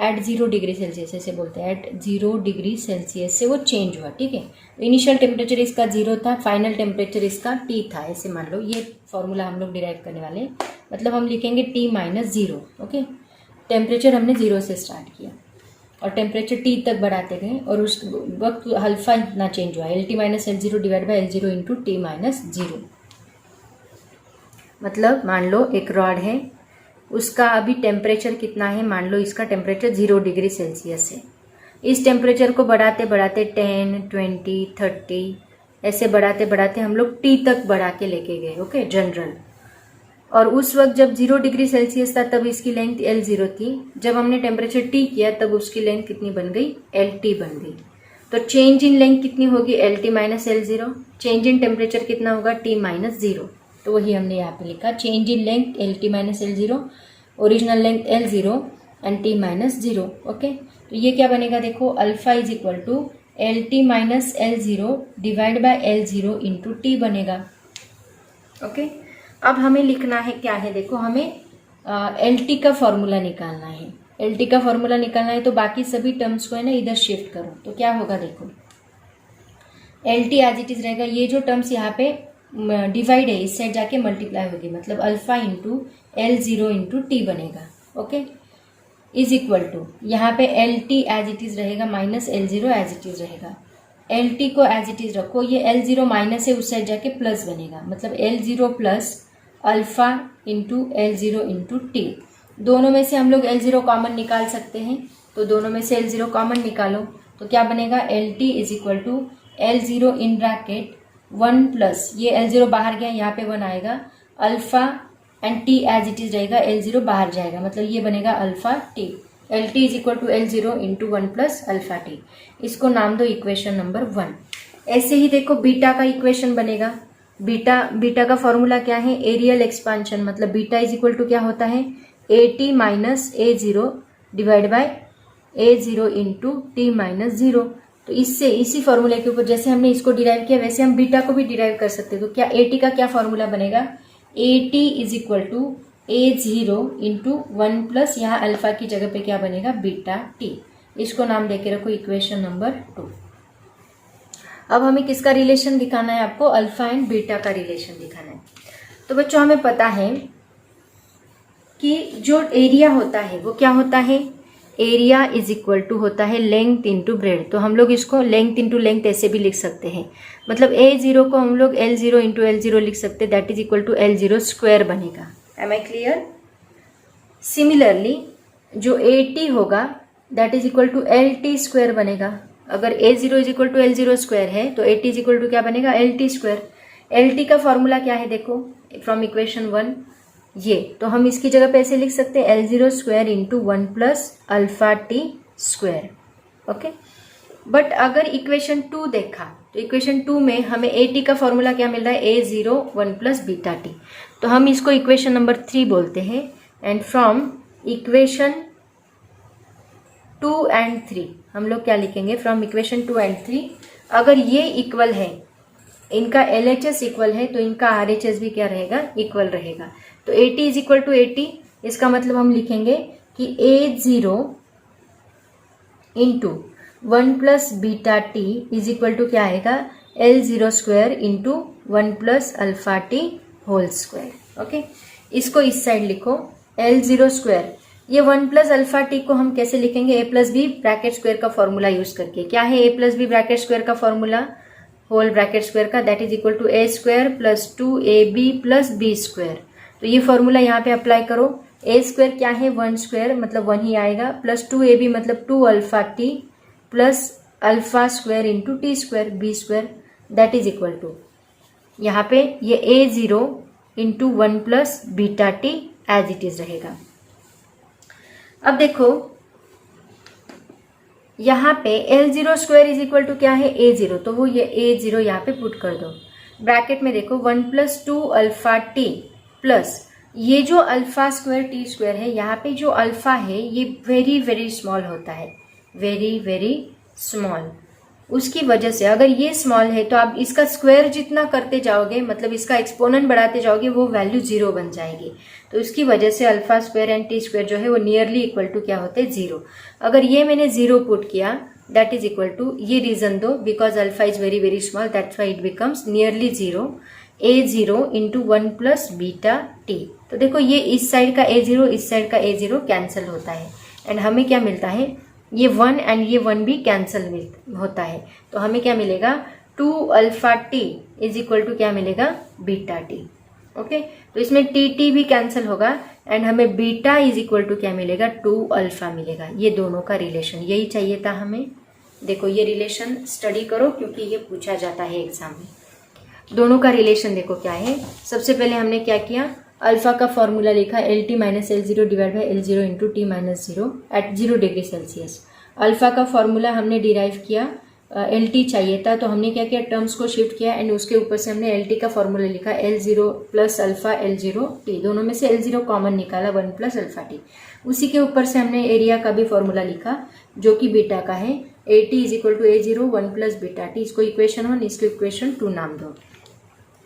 एट 0 डिग्री सेल्सियस ऐसे बोलते हैं, एट 0 डिग्री सेल्सियस से वो चेंज हुआ। ठीक है, इनिशियल टेम्परेचर इसका 0 था, फाइनल टेम्परेचर इसका T था, ऐसे मान लो। ये फॉर्मूला हम लोग डिराइव करने वाले हैं, मतलब हम लिखेंगे T माइनस 0। ओके, टेम्परेचर हमने 0 से स्टार्ट किया और टेम्परेचर T तक बढ़ाते गए और उस वक्त अल्फा इतना चेंज हुआ, LT minus L0 divide by L0 into T minus 0। मतलब मान लो एक रॉड है, उसका अभी टेम्परेचर कितना है, मान लो इसका टेम्परेचर 0 डिग्री सेल्सियस है। इस टेम्परेचर को बढ़ाते बढ़ाते 10, 20, 30 ऐसे बढ़ाते बढ़ाते हम लोग T तक बढ़ा के लेके गए। Okay, general. और उस वक्त जब 0 डिग्री सेल्सियस था तब इसकी लेंथ L0 थी, जब हमने टेम्परेचर T किया तब उसकी लेंथ कितनी बन गई, LT बन गई। तो चेंज इन लेंथ कितनी होगी, LT minus L0, change in temperature कितना होगा, T माइनस 0। तो वही हमने यहाँ पे लिखा, change in length LT minus L0, original length L0 and T minus 0। Okay, तो ये क्या बनेगा, देखो alpha is equal to LT minus L0 divide by L0 into T बनेगा। ओके, अब हमें लिखना है क्या है, देखो हमें LT का फॉर्मूला निकालना है। LT का फॉर्मूला निकालना है तो बाकी सभी टर्म्स को है ना इधर शिफ्ट करो, तो क्या होगा, देखो LT एज इट इज रहेगा, ये जो टर्म्स यहाँ पे डिवाइड है इस साइड जाके मल्टीप्लाई होगी, मतलब alpha into L0 into T बनेगा। ओके, इज इक्वल टू यहाँ पे LT एज इट इज रहेगा minus L0 as it is रहेगा, LT को एज इट इज रखो, ये L0 माइनस है उस साइड जाके प्लस बनेगा, मतलब L0 plus alpha into L0 into T। दोनों में से हम लोग L0 कॉमन निकाल सकते हैं, तो दोनों में से L0 कॉमन निकालो तो क्या बनेगा, LT is equal to L0 in bracket 1 plus, ये L0 बाहर गया यहाँ पे 1 आएगा, alpha and T as it is रहेगा, L0 बाहर जाएगा, मतलब ये बनेगा alpha T. L T is equal to L0 into 1 plus alpha T. इसको नाम दो इक्वेशन नंबर 1। ऐसे ही देखो बीटा का इक्वेशन बनेगा। बीटा का फॉर्मूला क्या है, एरियल एक्सपांशन, मतलब बीटा इज इक्वल टू क्या होता है, AT minus A0 divide by A0 into T minus 0। तो इससे इसी फॉर्मूले के ऊपर जैसे हमने इसको डिराइव किया वैसे हम बीटा को भी डिराइव कर सकते हैं। तो क्या AT का क्या फॉर्मूला बनेगा, AT is equal to A0 into 1 plus यहाँ अल्फा की जगह पे क्या बनेगा, बीटा टी। इसको नाम देके रखो इक्वेशन नंबर 2। अब हमें किसका रिलेशन दिखाना है, आपको अल्फा एंड बीटा का रिलेशन दिखाना है। तो बच्चों हमें पता है कि जो एरिया होता है वो क्या होता है, एरिया इज इक्वल टू होता है लेंथ इंटू ब्रेड। तो हम लोग इसको लेंथ इंटू लेंथ ऐसे भी लिख सकते हैं, मतलब A0 को हम लोग L0 इंटू L0 लिख सकते हैं, that is equal to L0 square बनेगा। Am I clear. सिमिलरली जो AT होगा that is equal to LT square बनेगा। अगर A0 is equal to L0 square है तो AT इज इक्वल टू क्या बनेगा, LT स्क्वायर। LT का फॉर्मूला क्या है देखो फ्रॉम इक्वेशन 1, ये तो हम इसकी जगह पे ऐसे लिख सकते हैं L0 square into 1 plus alpha T square. Okay, but अगर इक्वेशन 2 देखा तो इक्वेशन 2 में हमें AT का फॉर्मूला क्या मिल रहा है, A0 1 प्लस बीटा टी। तो हम इसको इक्वेशन नंबर 3 बोलते हैं। एंड फ्रॉम इक्वेशन 2 एंड 3 हम लोग क्या लिखेंगे, फ्रॉम इक्वेशन 2 एंड 3 अगर ये इक्वल है, इनका LHS इक्वल है तो इनका RHS भी क्या रहेगा, इक्वल रहेगा। तो AT is equal to AT, इसका मतलब हम लिखेंगे कि A0 into 1 plus beta T is equal to क्या आएगा, L0 square into 1 plus alpha T whole square. Okay, इसको इस साइड लिखो L0 स्क्वायर। ये 1 प्लस अल्फा टी को हम कैसे लिखेंगे, A plus B bracket square का फॉर्मूला यूज करके। क्या है A plus B bracket square का फॉर्मूला, होल ब्रैकेट स्क्वायर का, that is equal to A square plus 2AB प्लस B स्क्वायर। तो ये फॉर्मूला यहाँ पे अप्लाई करो। A स्क्वायर क्या है, 1 स्क्वायर मतलब 1 ही आएगा, प्लस 2AB मतलब 2 alpha T plus alpha square into T square B square, that is equal to यहाँ पे ये A0 into 1 plus beta T as it is रहेगा। अब देखो यहाँ पे L0 square is equal to क्या है, A0, तो वो ये A0 यहाँ पे पुट कर दो। ब्रैकेट में देखो 1 प्लस 2 अल्फा टी प्लस ये जो अल्फा स्क्वायर टी स्क्वायर है, यहाँ पे जो अल्फा है ये वेरी वेरी स्मॉल होता है, वेरी वेरी स्मॉल। उसकी वजह से अगर ये स्मॉल है तो आप इसका स्क्वायर जितना करते जाओगे, मतलब इसका एक्सपोनेंट बढ़ाते जाओगे, वो वैल्यू 0 बन जाएगी। तो इसकी वजह से alpha square and T square जो है वो नियरली इक्वल टू क्या होते हैं, 0। अगर ये मैंने 0 पुट किया दैट इज इक्वल टू, ये रीजन दो because alpha is very very small, that's why it becomes nearly 0। A0 into 1 plus beta T. तो देखो ये इस साइड का A0 इस साइड का A0 कैंसिल होता है एंड हमें क्या मिलता है, ये 1 एंड ये 1 भी कैंसिल होता है। तो हमें क्या मिलेगा, 2 alpha T is equal to क्या मिलेगा, बीटा टी। ओके, तो इसमें टी भी कैंसिल होगा एंड हमें बीटा इज इक्वल टू क्या मिलेगा, 2 अल्फा मिलेगा। ये दोनों का रिलेशन यही चाहिए था हमें। देखो ये रिलेशन स्टडी करो क्योंकि ये पूछा जाता है एग्जाम में। दोनों का रिलेशन देखो क्या है। सबसे पहले हमने क्या किया, अल्फा का फॉर्मूला लिखा LT minus L0 divide by L0 into T minus 0 at 0 degree Celsius. Alpha का फॉर्मूला हमने डिराइव किया, LT चाहिए था तो हमने क्या किया, टर्म्स को शिफ्ट किया एंड उसके ऊपर से हमने LT का फॉर्मूला लिखा L0 plus alpha L0 T, दोनों में से L0 कॉमन निकाला 1 प्लस अल्फा टी। उसी के ऊपर से हमने एरिया का भी फॉर्मूला लिखा जो कि बीटा का है, AT is equal to A0 1 plus beta T. इसको इक्वेशन 1 इसको इक्वेशन 2 नाम दो।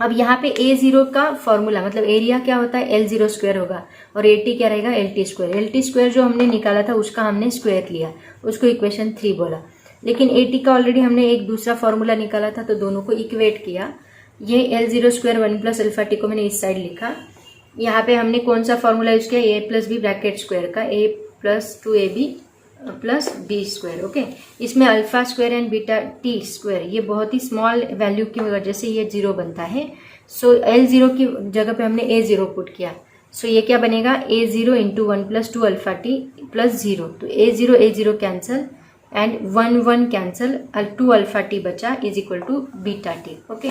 अब यहाँ पे A0 का फॉर्मूला मतलब एरिया क्या होता है, L0 स्क्वायर होगा और AT क्या रहेगा, LT स्क्वायर। LT स्क्वायर जो हमने निकाला था उसका हमने स्क्वायर लिया, उसको इक्वेशन 3 बोला। लेकिन AT का ऑलरेडी हमने एक दूसरा फॉर्मूला निकाला था तो दोनों को इक्वेट किया। ये L0 square 1 plus alpha T को मैंने इस साइड लिखा। यहाँ पे हमने कौन सा फॉर्मूला यूज किया, A plus B bracket square का, A plus 2AB plus B square. Okay, इसमें alpha square and beta T square ये बहुत ही स्मॉल वैल्यू की वजह से ये 0 बनता है। सो L0 की जगह पे हमने A0 पुट किया। सो ये क्या बनेगा, A0 into 1 plus 2 alpha T plus 0। तो A0 cancel and 1 cancel, 2 alpha T बचा is equal to beta T. Okay,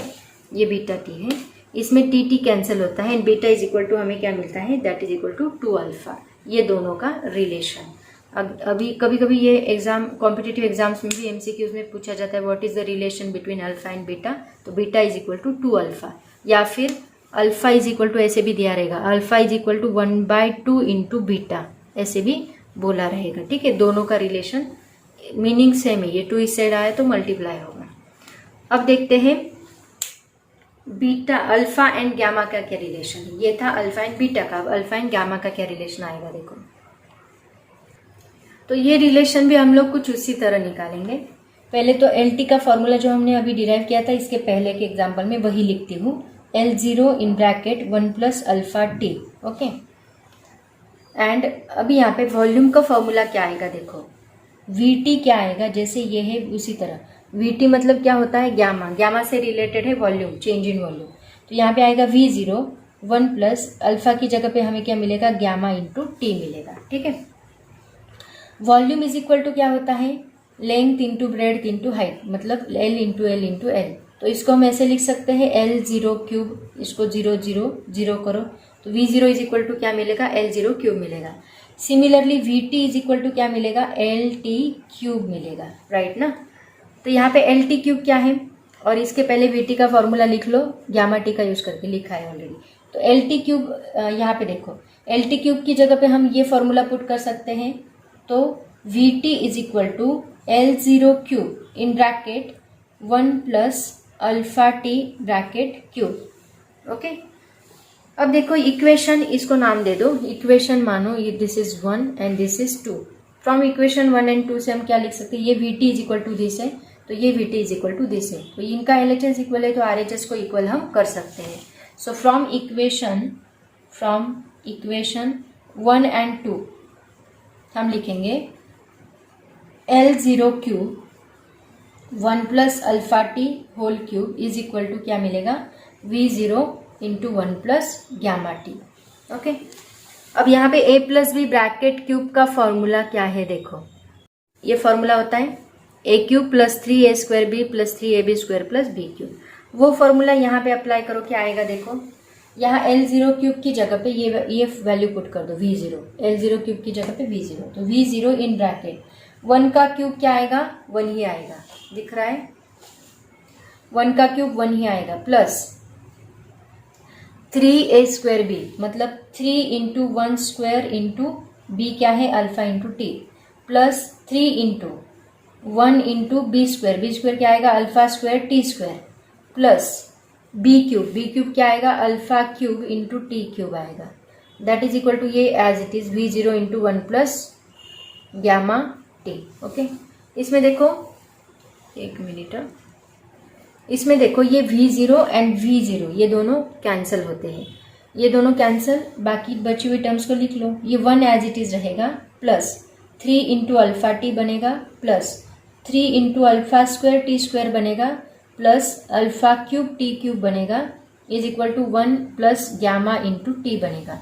ये बीटा टी है। इसमें टी टी कैंसिल होता है and beta is equal to हमें क्या मिलता है, that is equal to 2 alpha. ये दोनों का रिलेशन। अभी कभी कभी ये एग्जाम कॉम्पिटिटिव एग्जाम्स में भी एमसीक्यूज में पूछा जाता है what is the relation between alpha and beta, तो beta is equal to 2 alpha, या फिर अल्फा इज इक्वल टू ऐसे भी दिया रहेगा, alpha is equal to 1/2 into beta, ऐसे भी बोला रहेगा। ठीक है, दोनों का रिलेशन मीनिंग सेम है, ये 2 इस साइड आया तो मल्टीप्लाई होगा। अब देखते हैं बीटा अल्फा एंड गामा का क्या रिलेशन है। ये था अल्फा एंड बीटा का, अब अल्फा एंड गामा का क्या रिलेशन आएगा देखो। तो ये रिलेशन भी हम लोग कुछ उसी तरह निकालेंगे। पहले तो एल का फॉर्मूला जो हमने अभी डिराइव किया था इसके पहले के एग्जाम्पल में वही लिखती हूँ, L0 in bracket 1 plus alpha T. Okay, and अभी यहाँ पे वॉल्यूम का फॉर्मूला क्या आएगा देखो, VT क्या आएगा, जैसे ये है उसी तरह VT मतलब क्या होता है, गामा, गामा से रिलेटेड है वॉल्यूम, चेंज इन वॉल्यूम। तो यहाँ पे आएगा V0 1 प्लस अल्फा की जगह पे हमें क्या मिलेगा, गामा इंटू टी मिलेगा। ठीक है, वॉल्यूम इज इक्वल टू क्या होता है, length into breadth into height, मतलब L into L into L. तो इसको हम ऐसे लिख सकते हैं L0 क्यूब, इसको 0 0 0 करो तो V0 इज इक्वल टू क्या मिलेगा, L0 क्यूब मिलेगा। Similarly VT is equal to क्या मिलेगा, LT क्यूब मिलेगा, राइट ना। तो यहाँ पे LT क्यूब क्या है, और इसके पहले VT का फॉर्मूला लिख लो, गामा टी का यूज करके लिखा है ऑलरेडी। तो LT क्यूब यहाँ पे देखो, LT क्यूब की जगह पे हम ये फॉर्मूला पुट कर सकते हैं, तो VT is equal to L0 cube in bracket 1 plus alpha T bracket cube. Okay, अब देखो इक्वेशन, इसको नाम दे दो, इक्वेशन मानो ये this is 1 and this is 2। From equation 1 and 2 से हम क्या लिख सकते हैं, ये VT is equal to this है, तो ये VT is equal to this है, तो इनका LHS इक्वल है तो RHS को इक्वल हम कर सकते हैं। सो फ्रॉम इक्वेशन 1 एंड 2 हम लिखेंगे L0 cube 1 plus alpha T whole cube is equal to क्या मिलेगा, V0 into 1 plus gamma T. Okay, अब यहाँ पे A plus B bracket cube का फॉर्मूला क्या है देखो, ये फॉर्मूला होता है A cube plus 3A square B plus 3AB square plus B cube. वो फॉर्मूला यहाँ पे अप्लाई करो, क्या आएगा देखो, यहाँ L0 क्यूब की जगह पे ये वैल्यू पुट कर दो V0, L0 क्यूब की जगह पे V0, तो V0 इन ब्रैकेट 1 का क्यूब क्या आएगा, 1 ही आएगा, दिख रहा है, 1 का क्यूब 1 ही आएगा, प्लस 3A स्क्वायर बी, मतलब 3 इंटू 1 स्क्वायर इंटू बी क्या है, alpha into T, plus 3 into 1 into B square क्या आएगा, alpha square T square, plus B cube क्या आएगा, alpha cube into T cube आएगा, दैट इज इक्वल टू ये as it is V0 into 1 plus gamma T. Okay, इसमें देखो एक minute, इसमें देखो ये V0 एंड V0 ये दोनों कैंसिल होते हैं, ये दोनों कैंसिल, बाकी बची हुई टर्म्स को लिख लो, ये 1 एज इट इज रहेगा, प्लस 3 इंटू अल्फा टी बनेगा, plus 3 into alpha square T square बनेगा, plus alpha cube T cube बनेगा, is equal to 1 plus gamma into T बनेगा।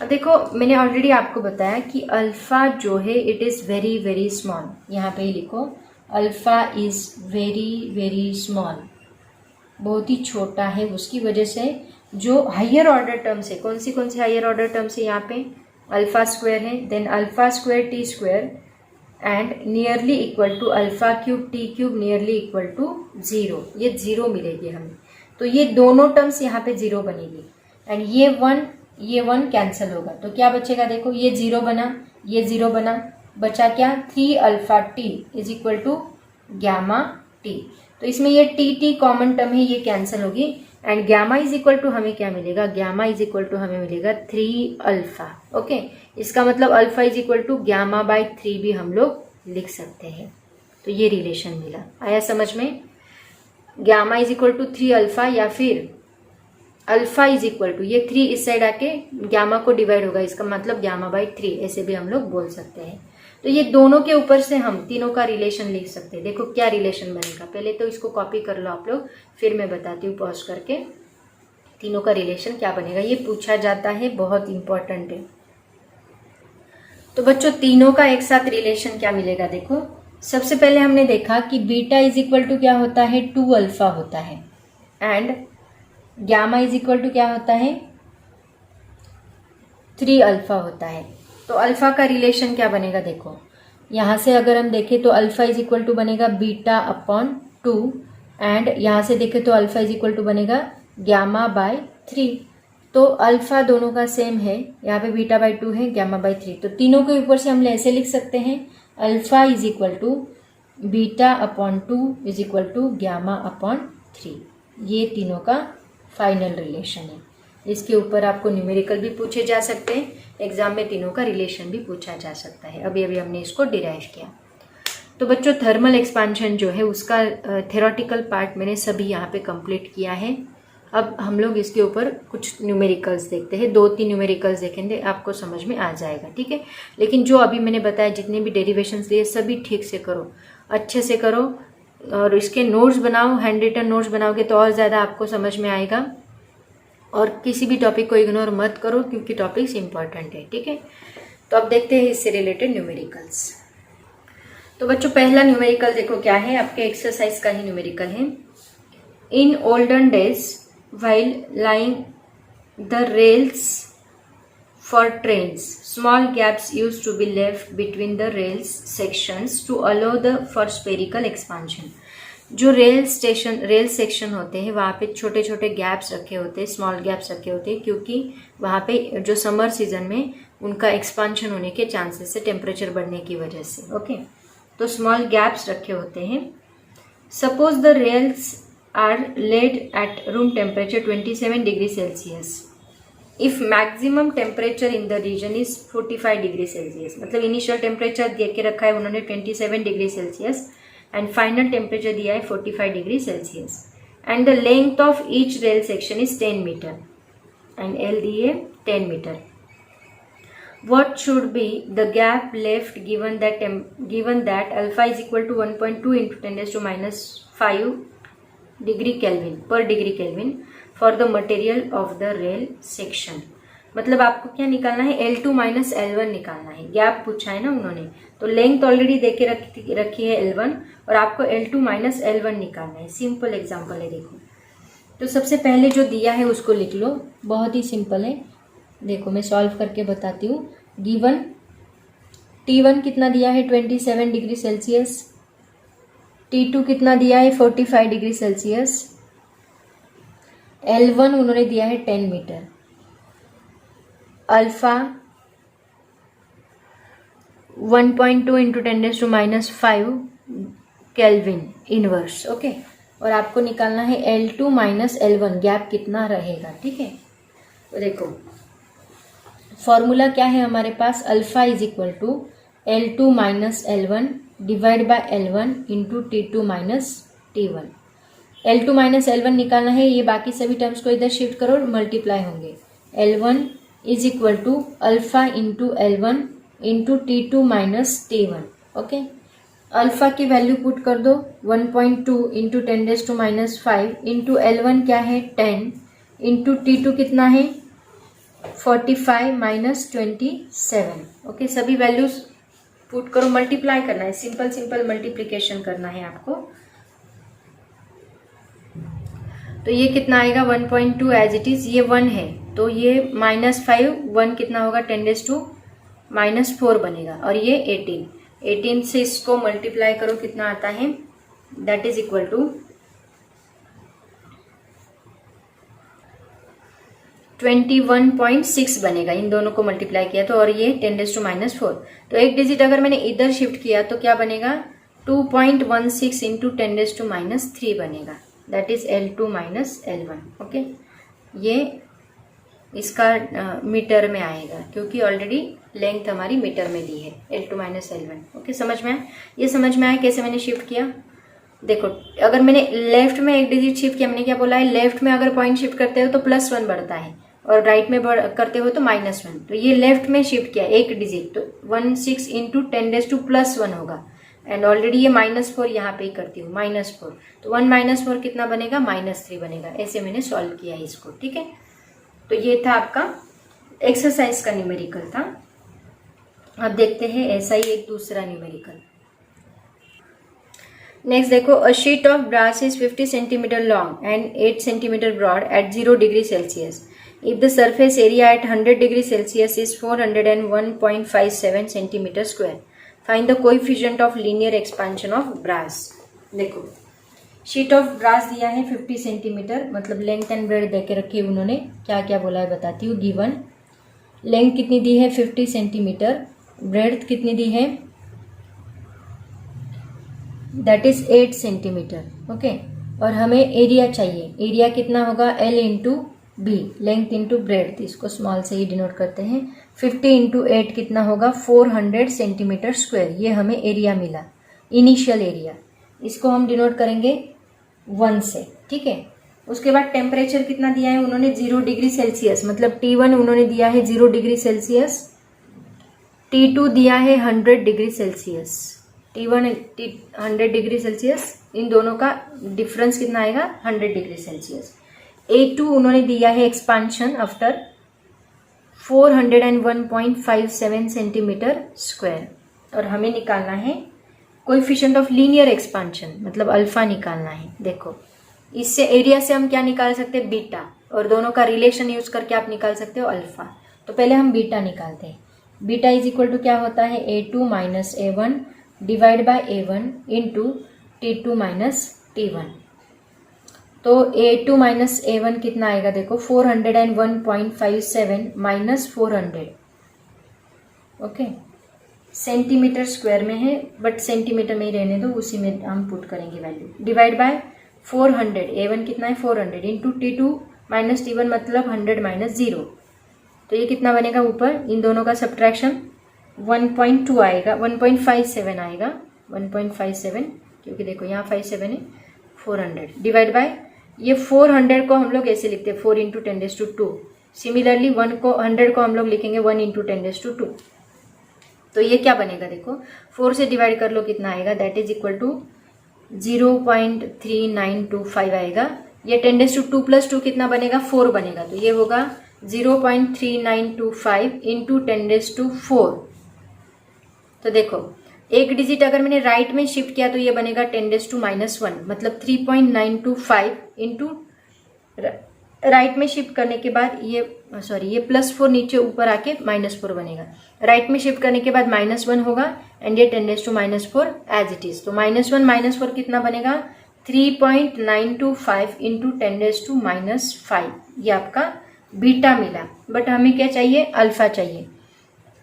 अब देखो मैंने ऑलरेडी आपको बताया कि अल्फा जो है it is very very small, यहाँ पे ही लिखो alpha is very very small, बहुत ही छोटा है, उसकी वजह से जो हायर ऑर्डर टर्म्स है, कौन सी हायर ऑर्डर टर्म्स है यहाँ पे, अल्फा स्क्वायर है, then alpha square T square and nearly equal to alpha cube T cube nearly equal to 0, ये 0 मिलेगी हमें, तो ये दोनों टर्म्स यहाँ पे 0 बनेगी एंड ये 1 कैंसिल होगा, तो क्या बचेगा देखो, ये 0 बना, ये 0 बना, बचा क्या 3 alpha T is equal to gamma T, तो इसमें ये टी कॉमन टर्म है, ये कैंसिल होगी and gamma is equal to हमें क्या मिलेगा, गामा इज इक्वल टू हमें मिलेगा 3 अल्फा। ओके, इसका मतलब alpha is equal to gamma by 3 भी हम लोग लिख सकते हैं, तो ये रिलेशन मिला, आया समझ में, gamma is equal to 3 alpha, या फिर अल्फा इज इक्वल टू ये 3 इस साइड आके गामा को डिवाइड होगा, इसका मतलब गामा बाई 3, ऐसे भी हम लोग बोल सकते हैं। तो ये दोनों के ऊपर से हम तीनों का रिलेशन लिख सकते हैं। देखो क्या रिलेशन बनेगा, पहले तो इसको कॉपी कर लो आप लोग, फिर मैं बताती हूँ पॉज करके तीनों का रिलेशन क्या बनेगा, ये पूछा जाता है, बहुत इंपॉर्टेंट है। तो बच्चों तीनों का एक साथ रिलेशन क्या मिलेगा, देखो सबसे पहले हमने देखा कि बीटा इज इक्वल टू क्या होता है, 2 अल्फा होता है, and gamma is equal to क्या होता है, 3 अल्फा होता है। तो अल्फा का रिलेशन क्या बनेगा, देखो यहाँ से अगर हम देखें तो अल्फा इज इक्वल टू बनेगा बीटा अपॉन 2, एंड यहाँ से देखें तो अल्फा इज इक्वल टू बनेगा गामा बाय 3। तो अल्फा दोनों का सेम है, यहाँ पे बीटा बाय 2 है, गामा बाय 3। तो तीनों के ऊपर से हम ऐसे लिख सकते हैं alpha is equal to beta upon 2 is equal to gamma upon 3। ये तीनों का फाइनल रिलेशन है। इसके ऊपर आपको न्यूमेरिकल भी पूछे जा सकते हैं, एग्जाम में तीनों का रिलेशन भी पूछा जा सकता है। अभी अभी हमने इसको डिराइव किया। तो बच्चों थर्मल एक्सपांशन जो है उसका थ्योरेटिकल पार्ट मैंने सभी यहाँ पे कंप्लीट किया है। अब हम लोग इसके ऊपर कुछ न्यूमेरिकल्स देखते हैं, 2-3 न्यूमेरिकल्स देखेंगे, आपको समझ में आ जाएगा, ठीक है। लेकिन जो अभी मैंने बताया जितने भी डेरिवेशंस लिए सभी ठीक से करो, अच्छे से करो, और इसके नोट्स बनाओ, हैंड रिटन नोट्स बनाओगे तो और ज़्यादा आपको समझ में आएगा। और किसी भी टॉपिक को इग्नोर मत करो क्योंकि टॉपिक्स इंपॉर्टेंट है, ठीक है। तो अब देखते हैं इससे रिलेटेड न्यूमेरिकल्स। तो बच्चों पहला न्यूमेरिकल देखो क्या है, आपके एक्सरसाइज का ही न्यूमेरिकल है। In olden days while lying the rails for trains, small gaps used to be left between the rails sections to allow for spherical expansion। जो रेल सेक्शन होते हैं वहाँ पे छोटे छोटे गैप्स रखे होते हैं, स्मॉल गैप्स रखे होते हैं, क्योंकि वहाँ पे जो समर सीजन में उनका एक्सपांशन होने के चांसेस है टेम्परेचर बढ़ने की वजह से। ओके, तो स्मॉल गैप्स रखे होते हैं। Suppose the rails are laid at room temperature 27 degree Celsius if maximum temperature in the region is 45 degree Celsius। मतलब इनिशियल टेम्परेचर दे के रखा है उन्होंने 27 degree Celsius and final temperature दिया है 45 degree Celsius, and the length of each rail section is 10 metre and L दी है 10 metre. What should be the gap left given that alpha is equal to 1.2 into 10 raised to minus 5 degree Kelvin पर degree Kelvin for the material of the rail section. मतलब आपको क्या निकालना है, L2 minus L1 निकालना है। Gap पूछा है ना उन्होंने, तो लेंथ ऑलरेडी दे के रखी है L1 और आपको L2 माइनस L1 निकालना है। सिंपल एग्जांपल है, देखो। तो सबसे पहले जो दिया है उसको लिख लो, बहुत ही सिंपल है। देखो मैं सॉल्व करके बताती हूँ। गिवन T1 कितना दिया है 27 डिग्री सेल्सियस, T2 कितना दिया है 45 डिग्री सेल्सियस, L1 उन्होंने दिया है 10 metre, alpha 1.2 into 10 raised to minus 5 kelvin inverse. Okay, और आपको निकालना है L2 माइनस L1, गैप कितना रहेगा, ठीक है। तो देखो फॉर्मूला क्या है हमारे पास, alpha is equal to L2 minus L1 divide by L1 into T2 minus T1। L2 minus L1 निकालना है, ये बाकी सभी टर्म्स को इधर शिफ्ट करो, मल्टीप्लाई होंगे। L1 is equal to alpha into L1 into T2 minus T1। Okay, alpha की वैल्यू पुट कर दो 1.2 into 10 raised to minus 5 into L1 क्या है 10 इंटू T2 कितना है 45 माइनस 27। ओके, सभी वैल्यूज पुट करो, मल्टीप्लाई करना है, सिंपल मल्टीप्लिकेशन करना है आपको। तो ये कितना आएगा 1.2 एज इट इज, ये 1 है तो ये -5 1 कितना होगा 10 रेज़्ड टू माइनस 4 बनेगा, और ये 18 से इसको मल्टीप्लाई करो कितना आता है, दैट इज इक्वल टू 21.6 बनेगा। इन दोनों को मल्टीप्लाई किया तो, और ये 10 रेज़्ड टू माइनस 4, तो एक डिजिट अगर मैंने इधर शिफ्ट किया तो क्या बनेगा 2.16 इंटू 10 रेज़्ड टू माइनस 3 बनेगा, that is L2 minus L1। Okay, ये इसका मीटर में आएगा क्योंकि ऑलरेडी लेंथ हमारी मीटर में दी है, L2 माइनस L1। ओके, समझ में आया, ये समझ में आया कैसे मैंने शिफ्ट किया। देखो अगर मैंने लेफ्ट में एक डिजिट शिफ्ट किया, मैंने क्या बोला है, लेफ्ट में अगर पॉइंट शिफ्ट करते हो तो +1 बढ़ता है और राइट में करते हो तो -1। तो ये लेफ्ट में शिफ्ट किया एक डिजिट, तो 16 इंटू 10 रेज़्ड टू +1 होगा, एंड ऑलरेडी ये -4 यहाँ पे ही करती हूँ -4, तो 1 - 4 कितना बनेगा -3 बनेगा। ऐसे मैंने सॉल्व किया है इसको, ठीक है। तो ये था आपका एक्सरसाइज का न्यूमेरिकल था। अब देखते हैं ऐसा ही एक दूसरा न्यूमेरिकल। नेक्स्ट देखो, a sheet of brass is 50 centimetre long and 8 centimetre broad at 0 degree Celsius. If the surface area at 100 degree Celsius is 401.57 centimetre square. Find the coefficient of linear expansion of brass. देखो, sheet of brass दिया है 50 centimetre, मतलब length and bread दे के रखी है उन्होंने. क्या क्या बोला है बताती हूँ. गिवन लेंथ कितनी दी है 50 सेंटीमीटर, ब्रेड कितनी दी है दैट इज 8 सेंटीमीटर. ओके, और हमें एरिया चाहिए. एरिया कितना होगा L into B, length into breadth. इसको स्मॉल से ही डिनोट करते हैं. 50 इंटू 8 कितना होगा 400 सेंटीमीटर स्क्वायर. ये हमें एरिया मिला, इनिशियल एरिया. इसको हम डिनोट करेंगे 1 से. ठीक है, उसके बाद टेम्परेचर कितना दिया है उन्होंने 0 डिग्री सेल्सियस, मतलब T1 उन्होंने दिया है 0 डिग्री सेल्सियस, T2 दिया है 100 degree Celsius. T1 100 degree Celsius, इन दोनों का डिफरेंस कितना आएगा 100 डिग्री सेल्सियस. A2 उन्होंने दिया है एक्सपांशन आफ्टर 401.57 सेंटीमीटर स्क्वायर. और हमें निकालना है कोएफिशिएंट ऑफ लीनियर एक्सपांशन, मतलब अल्फा निकालना है. देखो, इससे एरिया से हम क्या निकाल सकते हैं बीटा, और दोनों का रिलेशन यूज करके आप निकाल सकते हो अल्फा. तो पहले हम बीटा निकालते हैं. बीटा इज इक्वल टू क्या होता है A2 minus A1 divide by A1 into T2 minus T1. तो A2 माइनस A1 कितना आएगा देखो 401.57 माइनस 400. ओके, सेंटीमीटर स्क्वायर में है बट सेंटीमीटर में ही रहने दो, उसी में हम पुट करेंगे वैल्यू. डिवाइड बाय 400, A1 कितना है 400 इंटू T2 माइनस T1 मतलब 100 माइनस 0. तो ये कितना बनेगा ऊपर, इन दोनों का सब्ट्रैक्शन 1.2 आएगा, 1.57 आएगा, 1.57, क्योंकि देखो यहाँ 57 है. 400 डिवाइड बाय ये 400 को हम लोग ऐसे लिखते हैं 4 इंटू 10⁻². सिमिलरली 100 को हम लोग लिखेंगे 1 इंटू 10⁻². तो ये क्या बनेगा देखो, 4 से डिवाइड कर लो कितना आएगा, दैट इज इक्वल टू 0.3925 आएगा. ये 10⁻² प्लस 2 कितना बनेगा 4 बनेगा. तो ये होगा 0.3925 इंटू 10⁻⁴. तो देखो, एक डिजिट अगर मैंने राइट में शिफ्ट किया तो ये बनेगा 10⁻⁻1, मतलब 3.925 इंटू राइट में शिफ्ट करने के बाद ये +4 नीचे ऊपर आके -4 बनेगा. राइट में शिफ्ट करने के बाद -1 होगा एंड ये 10⁻⁻4 एज इट इज. तो -1 -4 कितना बनेगा 3.925 इंटू 10⁻⁻5. ये आपका बीटा मिला. बट हमें क्या चाहिए, अल्फा चाहिए.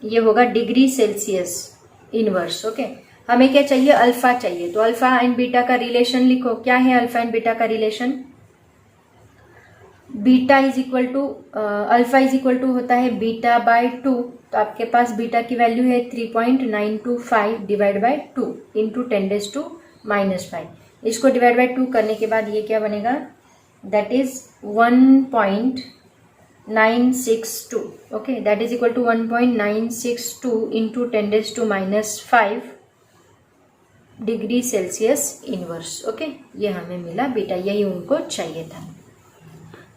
ये होगा डिग्री सेल्सियस इनवर्स. ओके, हमें क्या चाहिए, अल्फा चाहिए. तो अल्फा एंड बीटा का रिलेशन लिखो. क्या है अल्फा एंड बीटा का relation, beta is equal to alpha is equal to होता है बीटा बाय 2. तो आपके पास बीटा की वैल्यू है 3.925 डिवाइड बाय 2 इंटू 10⁻⁻5. इसको डिवाइड बाय 2 करने के बाद ये क्या बनेगा, that is 1.962. Okay, that is equal to 1.962 into 10⁻⁻5 degree Celsius inverse. Okay, ये हमें मिला बीटा, यही उनको चाहिए था.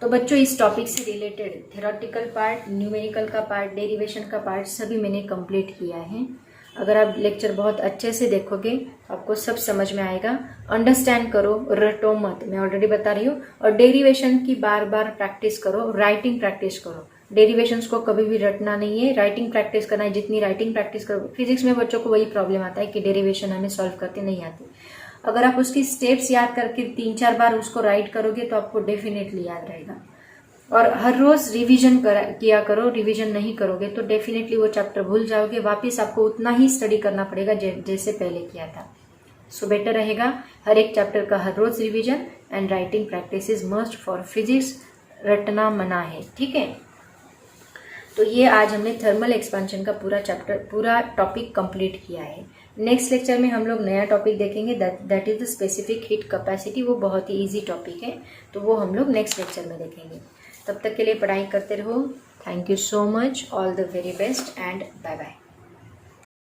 तो बच्चों, इस टॉपिक से रिलेटेड थ्योरेटिकल पार्ट, न्यूमेरिकल का पार्ट, डेरिवेशन का पार्ट सभी मैंने कंप्लीट किया है. अगर आप लेक्चर बहुत अच्छे से देखोगे आपको सब समझ में आएगा. अंडरस्टैंड करो, रटो मत, मैं ऑलरेडी बता रही हूँ. और डेरिवेशन की बार बार प्रैक्टिस करो, राइटिंग प्रैक्टिस करो. डेरिवेशंस को कभी भी रटना नहीं है, राइटिंग प्रैक्टिस करना है. जितनी राइटिंग प्रैक्टिस करो, फिजिक्स में बच्चों को वही प्रॉब्लम आता है कि डेरिवेशन हमें सॉल्व करके नहीं आती. अगर आप उसकी स्टेप्स याद करके 3-4 बार उसको राइट करोगे तो आपको डेफिनेटली याद रहेगा. और हर रोज रिवीजन किया करो. रिवीजन नहीं करोगे तो डेफिनेटली वो चैप्टर भूल जाओगे. वापस आपको उतना ही स्टडी करना पड़ेगा जैसे पहले किया था. सो बेटर रहेगा हर एक चैप्टर का हर रोज revision and writing practice is must for physics. रटना मना है, ठीक है. तो ये आज हमने थर्मल एक्सपेंशन का पूरा टॉपिक कंप्लीट किया है. नेक्स्ट लेक्चर में हम लोग नया टॉपिक देखेंगे, that is the specific heat capacity. वो बहुत ही इजी टॉपिक है, तो वो हम लोग नेक्स्ट लेक्चर में देखेंगे. तब तक के लिए पढ़ाई करते रहो. Thank you so much. All the very best and bye bye.